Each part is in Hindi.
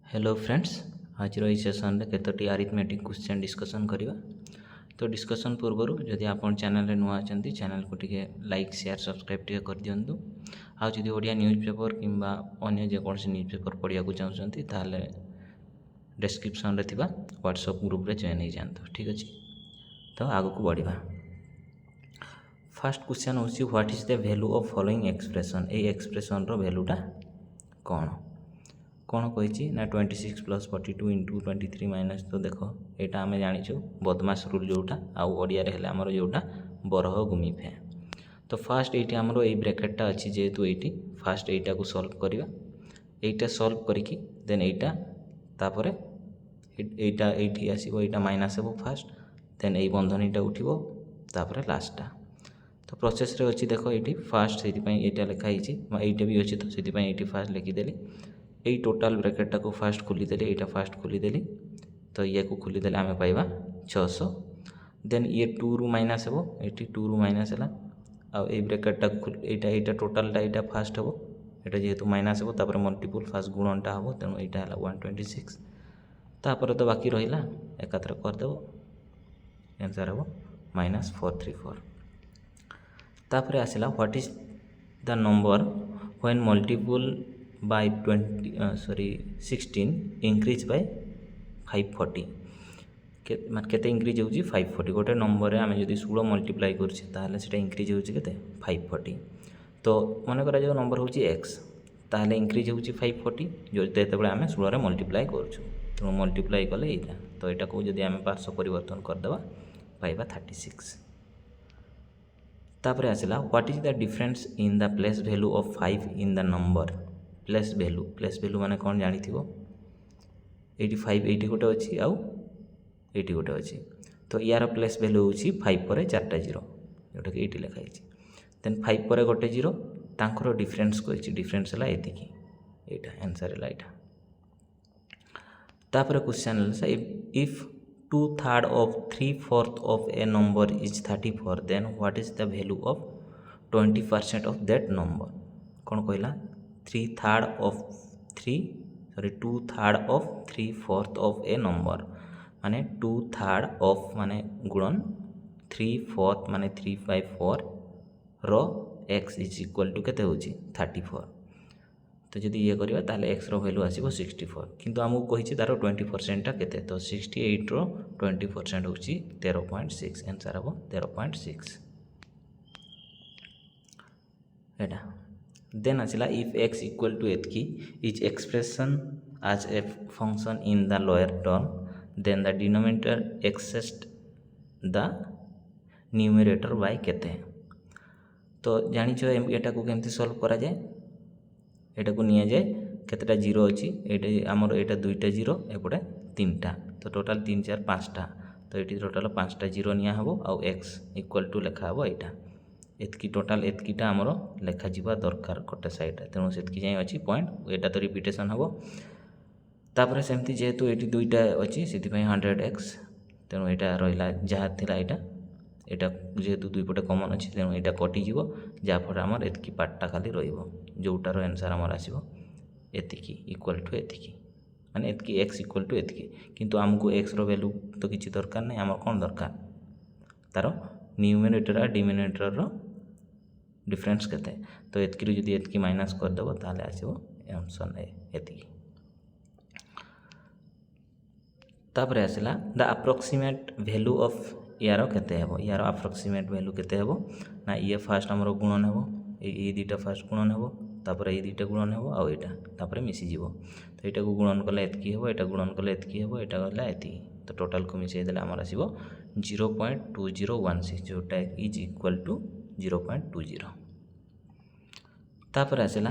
हेलो फ्रेंड्स, आज रही सेसन रे केतोटी अरिथमेटिक क्वेश्चन डिस्कशन करिवा। तो डिस्कशन पूर्व जदि आप चैनल नुआ अच्छा चैनल को टिके लाइक शेयर सब्सक्राइब टिके कर दिंतु। आ जदि ओडिया न्यूज़ पेपर किंबा अन्य जेकोसी न्यूज़ पेपर पढ़िया चाहते ताले डिस्क्रिप्शन रे थिबा व्हाट्सएप ग्रुप रे जॉइन हो जातु। ठीक अच्छे, तो आग को बढ़िया। फर्स्ट क्वेश्चन होची what is the value of following expression. ए एक्सप्रेशन रो वैल्यूटा कौन कौन कही ना 26 + 42 × 23 माइनस। तो देख यहाँ आम जाचु बदमाश रूल जोटा आड़िया आमर जोटा बरह गुमिफे। तो फास्ट ये आमर ये ब्रैकेटा अच्छी जेहेतु ये फास्ट यहीटा को सल्व करवा। यहीटा सल्व करके देन यहीटा तापर यहीटा ये आसो यहाँ माइनस हे फास्ट देन यही बंधनीटा उठो तापर लास्टा। तो प्रोसेस रे अच्छी देख ये फास्ट से यहाँ लिखाई यहीटा भी अच्छी तो से फास्ट लिखिदेली। यही टोटाल ब्रैकेटा को फास्ट खोलीदेली यहाँ फास्ट खोलीदेली तो ये को खोलीदेले आम पाइबा 600। देन ये 2 रु माइनस हे ये 2 रु माइनस है आई ब्रैकेटा यहाँ टोटालटा यहाँ फास्ट हे यहाँ जेहेतु माइनस हे तापर मल्टीपल फास्ट गुणनटा हे तेणु यहाँ है 126। तापर तो बाकी रहा एकाथर करदेव आंसर हे -434। तापर आसला what is the number when multiple bye 16 increase by 540 केते इंक्रीज होउची 540। गोटे नंबर रे आमे जदि 16 मल्टीप्लाई करछे ताहले सेटा इंक्रीज होउची केते 540। तो मन करा जो नंबर होउची x ताहले इंक्रीज होउची 540 जो जेतेबेले आमे 16 रे मल्टीप्लाई करछु तो मल्टीप्लाई कले एटा तो एटा को जदि आमे पार्श्व परिवर्तन कर देबा पाइबा 36। तापर आसला what is the difference in the place value of 5 in the number. Place value माने कौन जानी थी 85 एटी गोटे अच्छी आउ एटी गोटे अच्छी। तो यार प्लेस वैल्यू होची 5 पर 4टा जीरो जोटा कि ये लिखाई। देन 5 पर गोटे जीरो तांकर डिफरेंस कही डिफरेंस है ये यहाँ आंसर है यहाँ। तापर question if 2/3 of 3/4 of a number is 34 then what is the value of 20% of that number. कौन कहला 2/3 ऑफ 3/4 ऑफ ए नंबर माने 2/3 ऑफ माने गुणन 3/4 माने 3/4 रो x इज इक्वल टू केते होची 34। तो जदि ये करवा ताले x रो वैल्यू आसीबो 64 किंतु हमको कहिछि तारो 20% टा केते तो 68 रो 20% होची 13.6 आंसर हबो 13.6 एटा। देन आसला इफ x इक्वल टू एतकी is expression as a function in the lower term then the denominator exceeds the numerator by केते। तो जानिछ एटा को केमती सॉल्व करा जाए एटा को निया जाए केतेटा जीरो अच्छी ये आमर यहाँ 2टा जीरो एपटे 3टा तो टोटाल 3 4 5टा तो ये टोटाल 5टा जीरो निया हबो आउ x इक्वल टू लेखा हबो यहाँ एतकी टोटाल एतकीटा आमर लेखा जीवा दरकार गोटे साइड तेणु से जाए अच्छी पॉइंट यहाँ तो रिपिटेशन हम। तापर सेमती जेहेतु ये 2टा अच्छी से 100x तेणु यहाँ रहा जहाँ थी यहाँ जेहेतु 2 पटे कमन अच्छी तेणु यहाँ कटिज जहाँफल आमर एतकी पार्टा खाली रोटार आंसर आमर आसो एतिकी इक्वल टू एतिकी माने एतकी x इक्वल टू एतिकी किंतु आमको x रो वैल्यू तो किसी दरकार नहीं आमर कौन दरकार तार न्यूमिनेटर आ डिनोमिनेटर रो डिफरेंस केते तो एतकी जदि एतकी माइनस कर देबो ताले आसीबो ऑप्शन ए एतकी। तापर आसला द अप्रोक्सीमेट वैल्यू ऑफ यार केते हेबो यार अप्रोक्सीमेट वैल्यू केते हेबो ना ये फास्ट हमरो गुणन हेबो ये दुटा फास्ट गुणन हेबो तापर ये दुटा गुणन हेबो आ एटा तापर मिसी जीवो तो एटा को गुणन कले एतकी हेबो एटा गुणन कले एतकी हेबो एटा गला एतकी तो टोटाल को मिसई देले हमर आसीबो 0.2016 जोटा इज इक्वल टू 0.20। तापर आसला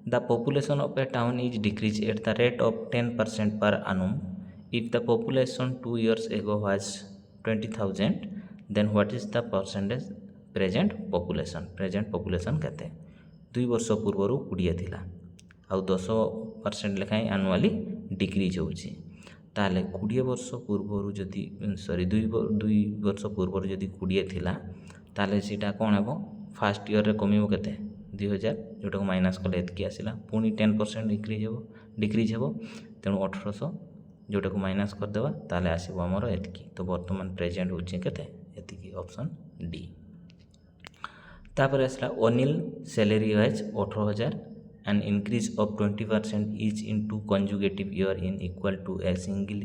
the population of A town is decrease at the rate of 10% पर annum if the population 2 years ago was 20,000 then what is the percentage present population केते 2 वर्ष पूर्व 20 थिला आउ 10% लेखाई एनुअली डिक्रीज होउची ताले 20 वर्ष पूर्व जदि सॉरी 2 वर्ष पूर्व जदि 20 थिला ताले सीटा कौन हेबो फास्ट ईयर रे कमिबो केते 2000 जोटा को माइनस कले एतकी आसला पुणी 10% इंक्रीज हो डिक्रिज हे तेणु 1800 जोटा को माइनस करदेवा ताले आसब आमर एतिकी। तो बर्तमान प्रेजेंट होचे केते एतिकी ऑप्शन डी। तापर आसला Anil salary wise 18,000 and increase of 20% each in two consecutive year in equal to a single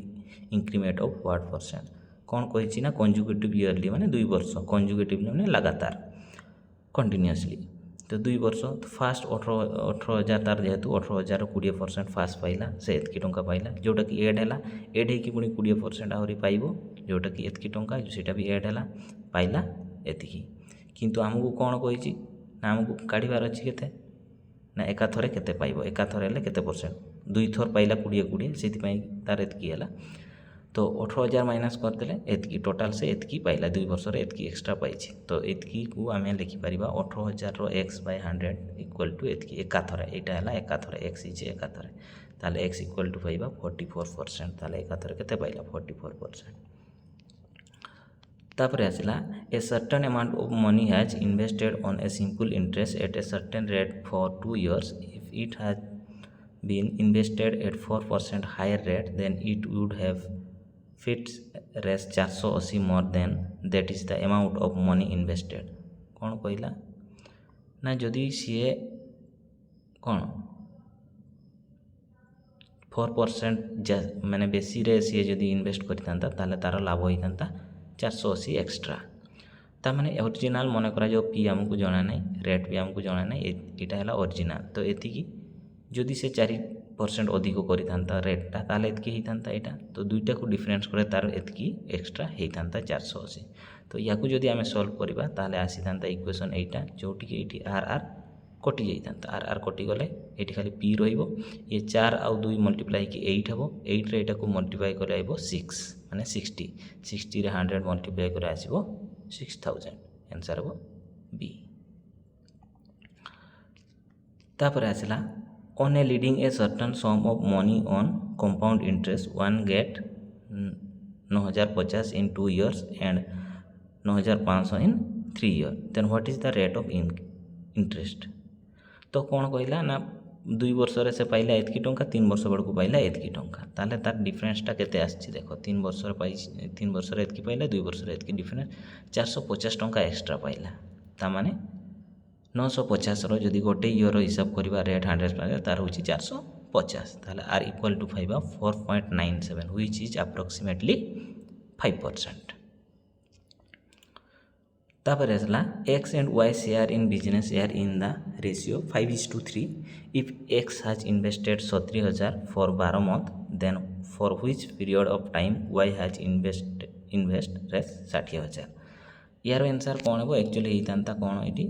increment of what percent. कौन कही ना कंजुगेटिव ईयरली माने 2 वर्ष, कंजुगेटिव माने लगातार कंटिन्यूअसली। तो 2 वर्ष तो फास्ट 18,000 तार जेहेतु 18,000 20% फास्ट पाइला से एतकी टंका पाइला जोटा कि एड है एड होगी पुणी 20% आहरी पाइब जोटा कि एतकी टंका सेटा भी एड है पाइला एतिकी। किंतु आमको कौन कही ना आमको काढ़ार अच्छी केते ना एकाथरे केते पाइब एकाथरे हेले केते परसेंट 2 थर पाइला 20 से तार एतकी है। तो 18,000 माइनस करदे एतकी टोटाल से एतकी पाइला 2 वर्ष एतकी एक्सट्रा पाइछि। तो एतकी को आम लिखिपर 18,000 एक्स बाय 100 इक्वल टू एतकी एकाथरे यहाँ है एकाथरे एक्स इजे एकाथरे ताले एक्स इक्वल टू पाइबा 44%। ताले एकाथरे केते पाइला 44%। तापर आसला a certain amount of money has invested on a simple interest at a certain rate for 2 years if it has been invested at 4% higher rate then it would have फिट्स Rs 480 more than that is the amount of money invested. कौन कहला ना जदि सी कौन 4% माने बेसी रे सी जदि इन्वेस्ट करता ताले तार लाभ होता 480 एक्स्ट्रा। ता माने ओरिजिनल मन करा जो पी आमको जना नहीं रेट भी आमको जना नहीं यहाँ है ओरिजिनल। तो एतिकी जदि से 4% अधिक करता रेटा ताले एतकी होता यहाँ तो दुईटा को डिफरेंस करे तार एतकी एक्स्ट्रा होता 480। तो या जदि आम सल्व करवा ताले आसी था इक्वेशन यहाँ जोटि ये आर आर कटि जाता आर आर कटिगले ये खाली पी रे 4 आउ 2 मल्टीप्लाई कि 8 हे 8 रे को मल्टीप्लाई कर 6 माने 60 60 रे 100 मल्टीप्लाई कर आसो 6000 आंसर हे बी। तापर आसला on a leading a certain sum of money on compound interest one get 9,050 in 2 years and 9,500 in 3 years then what is the rate of interest। तो कौन कहला ना 2 वर्ष से पाइला एतकी टंका 3 वर्ष बेड़ू पाइला एतकी टंका ताले तार डिफरेंसटा केते आछि देखो 3 वर्ष 3 वर्ष एतकी पाइला 2 वर्ष एतकी डिफरेंस 450 टंका एक्स्ट्रा पाइला ता माने 950 रदि गोटे ईयर हिसाब करवा रेट 100 तार हूँ 450 ताले are equal to 4.97 which is approximately 5%। तापर आसला X and Y share in business share in the ratio 5:3 if X has invested 70,000 for 12 month then for which period of time Y has invest 60,000। यार आंसर कौन हे एक्चुअली होता कौन ये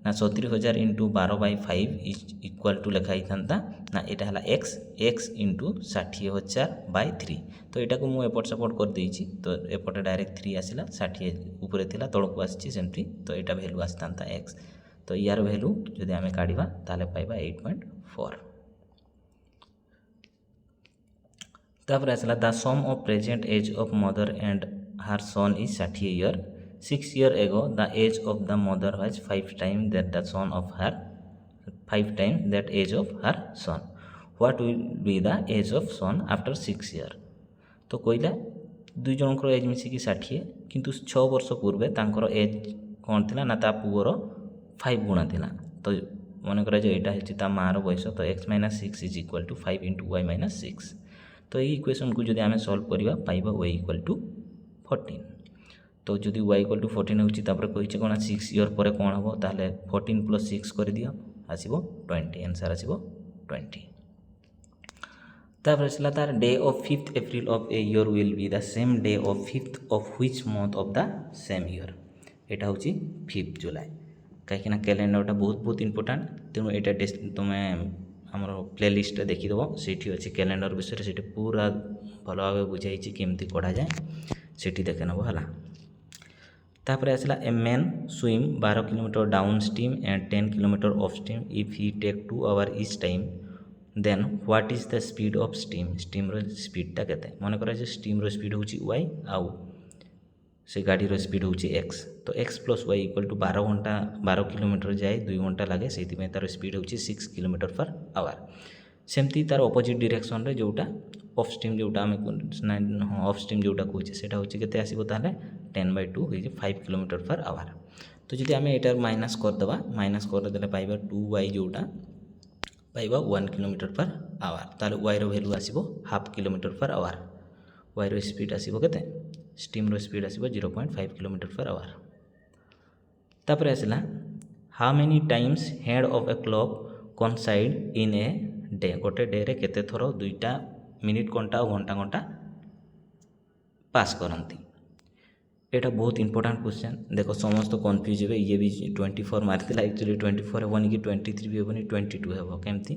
ना 70,000 इंटू 12/5 इज इक्वल टू लिखाई था ना यहाँ है एक्स एक्स इंटू 60,000/3। तो यहाँ को मुझे एपट सेपट कर देछि तो एपटे डायरेक्ट 3 आसला 60 ऊपर थिला तलक आसी सेमती तो यहाँ भैल्यू आसता एक्स। तो यार भैल्यू जदि आम काढ़ा ताले पाइबा 8.4। तापर आसला the sum of present age of mother and her son is 60 year 6 years ago the age of the mother was 5 times that the son of her 5 times that age of her son what will be the age of son after 6 years। तो कहला 2 जनकर एज मिसिकी 60 किंतु 6 वर्ष पूर्वे तांकर एज कौन थिला ना ता पुअर 5 गुणा थिला। तो मन करा जो यहाँ है मार बयस तो x - 6 is equal to 5 into y - 6। तो ये इक्वेशन को जब आम सल्व करवा पाइबा y इक्वल टू 14। तो जदि y इक्वल टू 14 होची तापर कहिचे कोना 6 ईयर पर कौन हम ताले 14 + 6 कर दियो आसीबो 20 आंसर आसीबो 20। तापर आसला तार day of 5th April of a year will be the same day of 5th of which month of the same year. एटा होची 5 जुलाई कहीं कैलेंडरटा बहुत इंपोर्टेंट तेणु यहाँ तुम्हें आमर प्ले लिस्ट देखीदेव से अच्छे कैलेंडर विषय से पूरा भल भाव बुझाई केमती कढ़ा जाए से देखे नब है। तापर आसला a man swim 12 kilometre downstream and 10 kilometre of stream if he take 2 hours each time then what is the speed of stream स्ट्रीम्र स्पीडटा केते मन करा जे स्ट्रीम्र स्पीड होची y आउ से गाड़ी स्पीड होची x। तो x + y = 12 घंटा 12 किलोमीटर जाए 2 घंटा लगे से तार स्पीड होची 6 किलोमीटर पर आवर। सेमती तार अपोजिट डायरेक्शन रे जोटा ऑफ स्ट्रीम जोटा आम ऑफ स्ट्रीम जोटा कहे सेटा हूँ के आसो ताले 10/2 हो 5 किलोमीटर पर आवर। तो जब आम एटार माइनस करदे माइनस करदे पाइबा 2y जोटा पाइबा 1 किलोमीटर पर आवर ताले y रो वैल्यू आसीबो half kilometre per hour y रो स्पीड आसीबो केते स्टीम रो स्पीड आसीबो 0.5 किलोमीटर पर आवर। तापर आसला how many times head of a clock coincide in a day गोटे डे रे केते थरो दुईटा मिनिट घंटा और घंटा घंटा पास करती। एटा बहुत इंपोर्टेंट क्वेश्चन देखो समस्त कन्फ्यूज हे ये भी 24 मार्क एक्चुअली 24 हेबनी कि 23 भी हेबनी 22 हेब केमती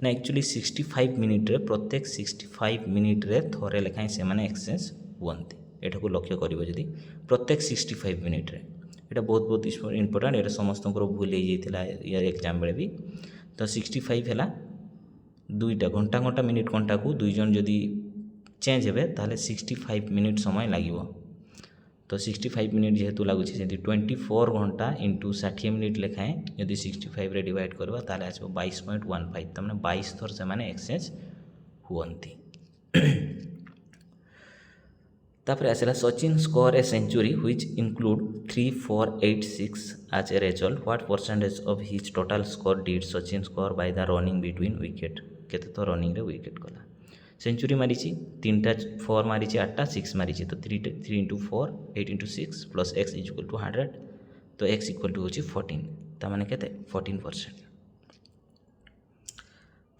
ना एक्चुअली 65 मिनिट रे प्रत्येक 65 मिनिट रे थोड़े लेखाएं से माने एक्सचेंज हुअन्ति। एटा को लक्ष्य करिवो जदी प्रत्येक 65 मिनिट रे एटा बहुत बहुत इंपोर्टेंट एटा समस्त भूल हो जाइतिला या एग्जाम बेले भी। तो 65 हैला दुईटा घंटा घंटा मिनिट घंटा को दुई जन जदि चेंज हेबे ताले 65 मिनिट समय लागिवो। तो 65 मिनिट जेहेतु लगुच 24 घंटा इंटू 60 मिनिट लेखाएं यदि 65 रे डिवाइड करवा ताले आसबो 22.15 तमने 22 थर से माने एक्सचेंज हुअन्ति। तापर आसला Sachin score a century which include 3, 4, 8, 6 as a result what percentage of his total score did Sachin score by the running between wicket केते तो रनिंग रे विकेट कला सेंचुरी मारी 3टा 4 मारी 8टा 6 मारी तो 3 into 4 8 into 6 plus x is equal to 100 तो x equal to होची 14 ता माने केते 14%।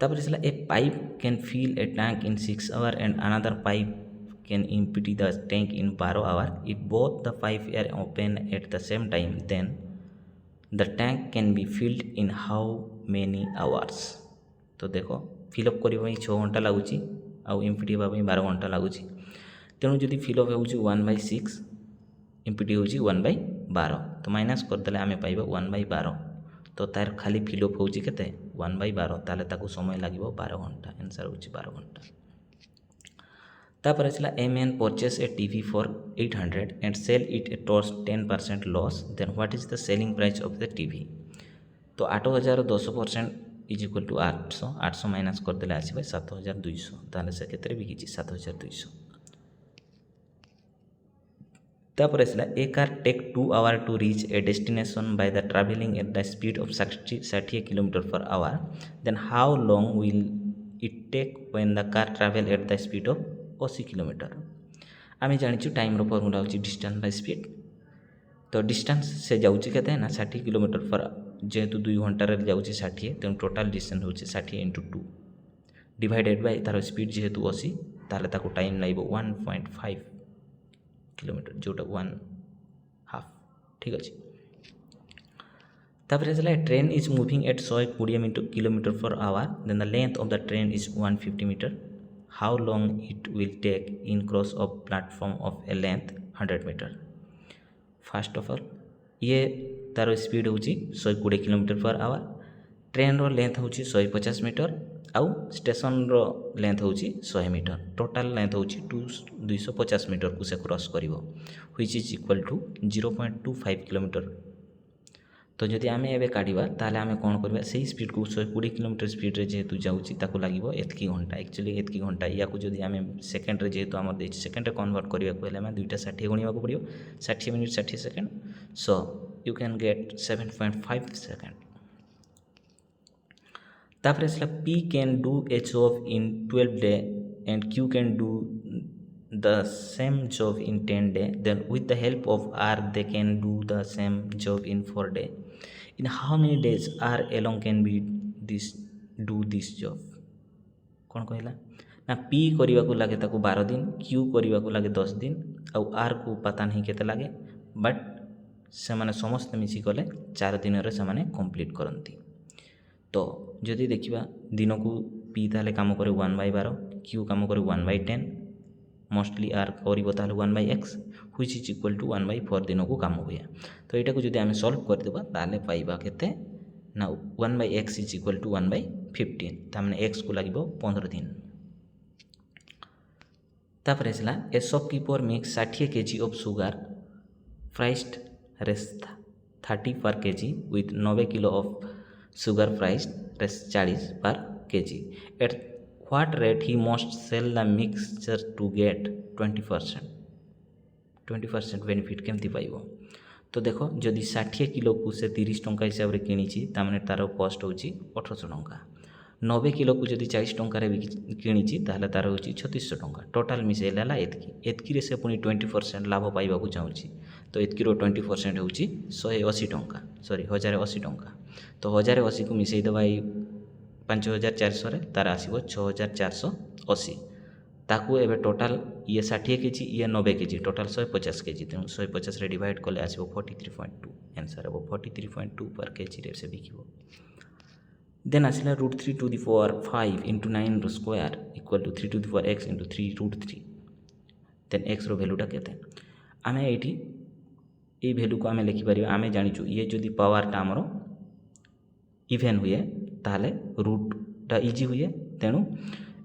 तापर इसला a pipe can fill a tank in 6 hours and another pipe can empty the tank in 12 hours if both the pipes are open at the same time then the tank can be filled in how many hours। तो देखो फिलअप करने 6 घंटा लगुच आउ एम्प्टी होगा 12 घंटा लगुच तेणु जदि फिलअप हो 1/6 एम्प्टी हो 1/12 तो माइनस करदे आम पाइबा 1/12 तो तार खाली फिलअप हो 1/12 ताले ताकू समय लगे 12 घंटा आंसर हो 12 घंटा। तापर आसला a man purchase a TV for 800 and sell it at 10% loss then what is the selling price of the TV. तो 8000 10% इज इक्वल टू 800 माइनस करदे आसवे 7200 ताले से केतरे बिकी 7200। तापर आसला a car take 2 hours to reach a destination by the travelling at the speed of 60 kilometre per hour then how long will it take when the car travel at the speed of 80 kilometre. आम जानी टाइम रो फॉर्मूला होची डिस्टेंस बाय स्पीड तो डिस्टेंस से जाऊँगी केते ना 60 किलोमीटर पर जेहेतु 2 घंटा जाऊँगी 60 तेणु टोटाल डिस्टेंस होची 60 into 2 डिवाइडेड बाय तार स्पीड जेहेतु 80 ताले ताको टाइम लागिबो 1.5 किलोमीटर जोटा 1/2 ठीक अच्छे। तापर आसला train is moving at 120 kilometre per hour then the length of the train is 150 metre how long it will take in cross of platform of a length 100 meter। First of all ये तार स्पीड होची 120 kilometre per our train row length होची 150 मीटर आउ स्टेशन रो लेंथ होची 100 मीटर टोटाल लेंथ होची 250 मीटर को से क्रॉस करिवो which is equal to 0.25 kilometre. तो जदि आम एवं काढ़ा ताले आम कौन करवा से स्पीड को 120 किलोमीटर स्पीड रे जेहेतु जाऊँगी ताको लगे एतकी घंटा एक्चुअली एतकी घंटा या जदि आम सेकेंड रे जेहेतु आम देती सेकेंड रे कन्वर्ट करने को हेल्ला 2टा 60 गुणा पड़ो 60 minute 60 second so you can get 7.5 second. तापर आसला P can do a job in 12 days and Q can do the same job in 10 days then with the help of R they can do the same job in 4 days in how many days R alone can be do this job। कौन कहला ना P करने को लगे ताको 12 दिन Q करने को लगे 10 दिन आउ R को पता नहीं केते लगे बट से माने समस्त मिसी गले 4 दिन रे से माने कंप्लीट करंती। तो जदि देखिबा दिन को P ताले काम करे 1/12 Q काम करे 1/10 मोस्टली आर कर 1/x which is equal to 1/4 दिन को काम हुए। तो यहाँ को जब आम सल्व करदेबा ताले पाइबा केते ना 1/x इज इक्वल टू 1/15 तामने x को लगे 15 दिन। तापर आसला a shopkeeper mixes 60 kg of sugar priced Rs 30 per kg with 90 kilo of sugar priced Rs 40 per kg. At what rate he must sell the mixture to get 20% benefit केमती पाइब. तो देख जदि 60 किलो को से 30 टंका हिसाब से किणी तार तार कस्ट हूँ 1800 टंका. 90 किलो को जदि 40 टंकार किणी तार हूँ 3600 टंका. टोटाल मिसेला एतकी से पुणी 20% लाभ पाइबा चाहूँगी. तो एतकी 20% हूँ 180 टंका, सॉरी 1080 टंका. तो 1080 को मिसई देवा 5400 तार आसो 6480. ताकू एबे टोटाल ये 60 केजी ये 90 केजी टोटाल 150 केजी. तेणु 150 रे डिवाइड कले आसो 43.2. आंसर हे 43.2 पर केजी रे से बिकिबो. देन आसला √3 टू द पावर 5 इंटू 9 रो square equal to 3 to the power x into 3√3. Then x रो वैल्यूटा केते आमे एठी ए वैल्यू को आमे लिखि परिबा. आमे जानिचु ये जदि पावरटा हमरो इवेन हुए ताले रूटटा इजी हुए. तेणु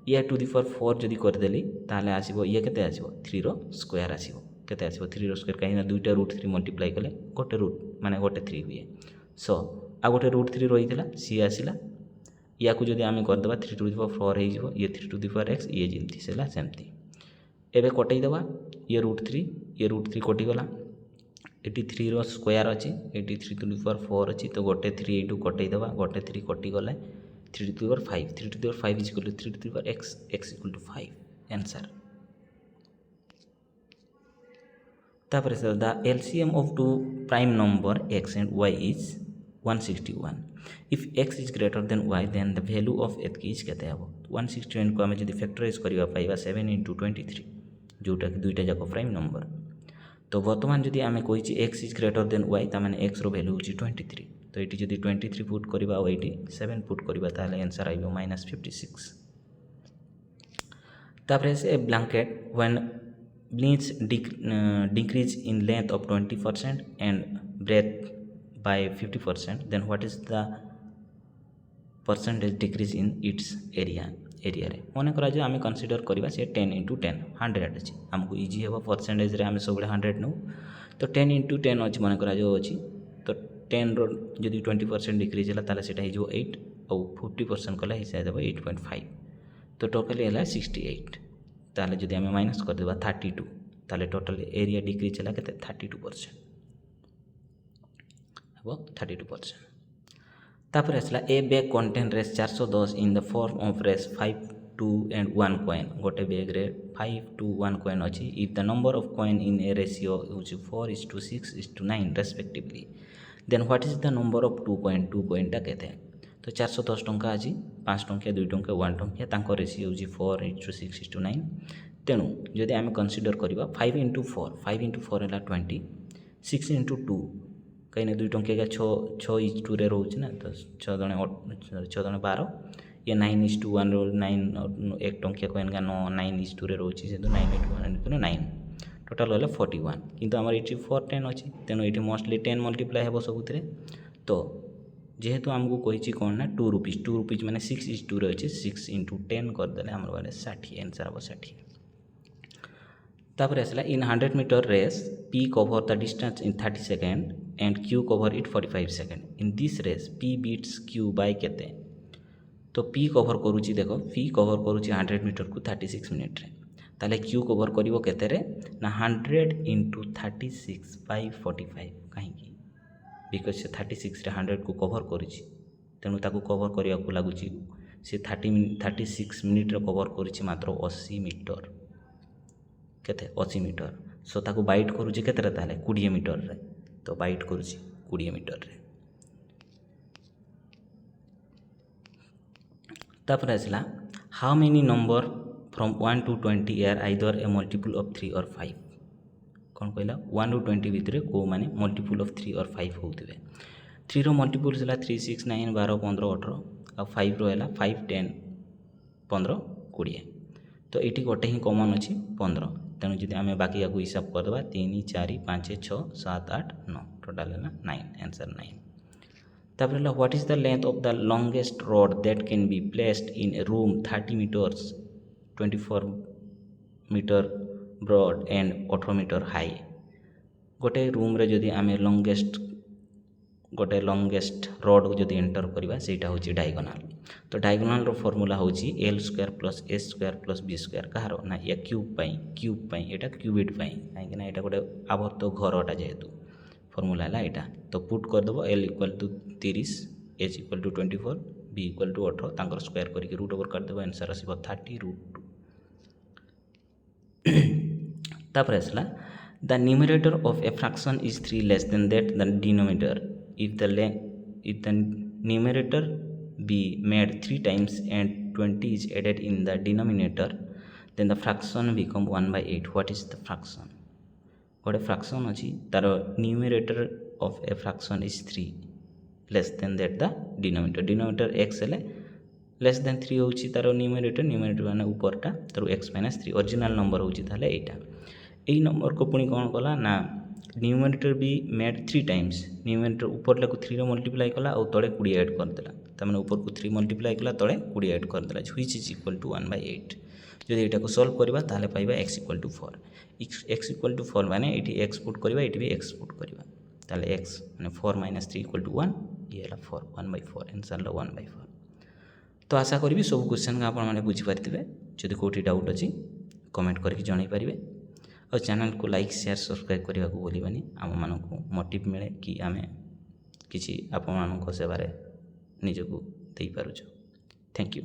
ये टू दी पावर 4 जदि करदेली ताले आसीबो ये केते आसीबो 3 रो स्क्वायर आसीबो. केते आसीबो 3 रो स्क्वायर कहीं ना दुईटा √3 मल्टीप्लाई कले गोटे रूट माने गोटे 3 हुए. सो आ गोटे √3 रहीथिला सी आसीला या को जदि आमे करदेबा 3 टू दी पावर 4 हे जिवो. ये 3 टू दी पावर x ये जेमती सेला सेमती. एबे कटई देबा ये √3 कटि गला. एटी 3 रो स्क्वायर अछि, एटी 3 टू दी पावर 4 अछि. तो गोटे 3 एटू कटई देबा, गोटे 3 कटि गले 3 to the power 5. 3 to the power 5 is equal to 3 to the power x equal to 5. Answer. तापर से the LCM of two prime number x and y is 161. If x is greater than y then the value of x is केते हबो. 161 को आमे जदि फैक्टराइज करिवा पाइबा 7 × 23 जोटा कि दुईटा जाक प्राइम नंबर. तो बर्तमान जदि आमे कहिछि x is greater than y ता माने x रो वैल्यू होछि 23. तो ये जदि 23 पुट करवा और ये 7 पुट करवा ताले आंसर आइबो -56. तापर से blanket when bleach decrease in length of 20% and breadth by 50%, then what is the percentage decrease in its area रे. मन करा जे आमे कंसीडर करबा से 10 × 10 100 अछि. हमको इजी हेबा परसेंटेज रे आमे सब 100 नो. तो 10 × 10 अछि मन करा जो अछि. तो 10 रो जदि 20% डिक्रीज है ताले सेटा हो 8 और 50% कले हिसाब देबो 8.5. तो टोटल है 68. ताले जदि आमे माइनस कर देबा 32 ताले टोटल एरिया डिक्रीज है केते 32% हेबो 32%. तापर आसला a bag contain Rs 410 in the form of Rs 5, 2 and 1 coin. गोटे बैग रे 5, 2, 1 कॉइन अछि. If the number of coin in a ratio is 4:6:9 respectively, then what is the number of 2 coin. 2 कॉइनटा केते. तो 410 टंका अछि, 5 टंका 2 टंका 1 टंका तांको रेशियो होछि 4:6:9. तेणु जदि आमे कंसीडर करबा 5 × 4 ହେଲା 20, 6 × 2 कहीं 2 टंका 6:2 रे रोच ना. तो 6 जने 12 ये 9:1 रो 9 1 टंका कॉइन का 9:2 रे रोची से 9 टोटल होला 41. किंतु हमर एटी 410 अछि. तेणु एटी मोस्टली 10 मल्टीप्लाई हेबो सबुतरे. तो जेहेतु हमको कहिछि कोन ना 2 रुपीज माने 6:2 रे अछि. 6 × 10 कर देले हमर बारे 60 आंसर हो 60. तापर आसला in 100 metre race P cover the distance in 30 second and Q cover it 45 second. In this race P beats Q by केते. तो P कवर करूची देखो P कवर करूची 100 मीटर को 36 मिनिट रे. ताले Q कवर करिवो केते रे ना 100 × 36/45. काहे कि बिकज से 36 रे 100 को कवर करूची. तेणु ताको कवर करिया को लागुची से 36 मिनिट रे कवर करूची मात्र 80 मीटर. केते 80 मीटर. सो ताको बाइट करूची केते रे ताले 20 मीटर रे. तो बाइट करूची 20 मीटर रे. तापर आसला how many number from 1 to 20 are either a multiple of 3 और 5. कौन कहला 1 to 20 भितर को माने मल्टीपल ऑफ 3 और 5 होउतबे. 3 रो मल्टीपल्स है 3, 6, 9, 12, 15, 18 और 5 रो है 5, 10, 15, 20. तो ये गोटे ही कॉमन अच्छी 15. तेणु जब आम बाकी या हिसाब करदे 3, 4, 5, 6, 7, 8, 9 टोटाल है 9 आंसर 9. तापर what is the length of the longest rod that can be placed in a room 30 metres 24 metre broad and 18 metre high. गोटे रूम रे जदि आमे लॉन्गेस्ट रॉड जदि एंटर करवा सेटा होची डायगोनाल. तो डायगोनाल फॉर्मूला होची L square plus S square plus B square कहार ना या क्यूब पाई एटा क्यूबिट पाई कहीं ना गोटे आवर्त घरटा जेहेतु फॉर्मूला है यहाँ तो पुट करदेव L equal to 30 H equal to 24 B equal to 18 तांकर स्क्वायर करके रूट ओवर करदेव आंसर आसो 30√2 तापर आसला the numerator of a fraction is 3 less than that the denominator if the numerator be made 3 times and 20 is added in the denominator then the fraction become 1/8 what is the fraction गोटे फ्रैक्शन अच्छी तार numerator of a fraction is 3 less than that the denominator x हेले लेस देन 3 होची तार न्यूमरेटर माने ऊपरटा तार एक्स माइनस 3 ओरिजिनल नंबर होची ताले एटा एई नंबर को पुणी कौन कला ना न्यूमरेटर भी मेड 3 टाइम्स न्यूमरेटर ऊपर को 3 रे मल्टीप्लाई कला और तले 20 ऐड करदेला तमाने ऊपर को 3 मल्टीप्लाई कला तले 20 ऐड करदेला व्हिच इज इक्वल टू 1/8 जदि एटा को सॉल्व करबा ताले पाइबा x equal to 4 x equal to 4 माने एटी x पुट करबा एटी भी x पुट करबा ताले x माने 4 - 3 इक्वल टू 1 ये हला 4 1/4 आंसर ला 1/4 तो आशा करी सब क्वेश्चन का आपण माने बुझी पारथिबे जदि कोठी डाउट अछि कमेंट करके जणाई पारिबे और चैनल को लाइक शेयर सब्सक्राइब करने को बोलबानी आम मानक मोटिव मिले कि आम कि आपण मान सेवारे निजको दे पारुछु। Thank you.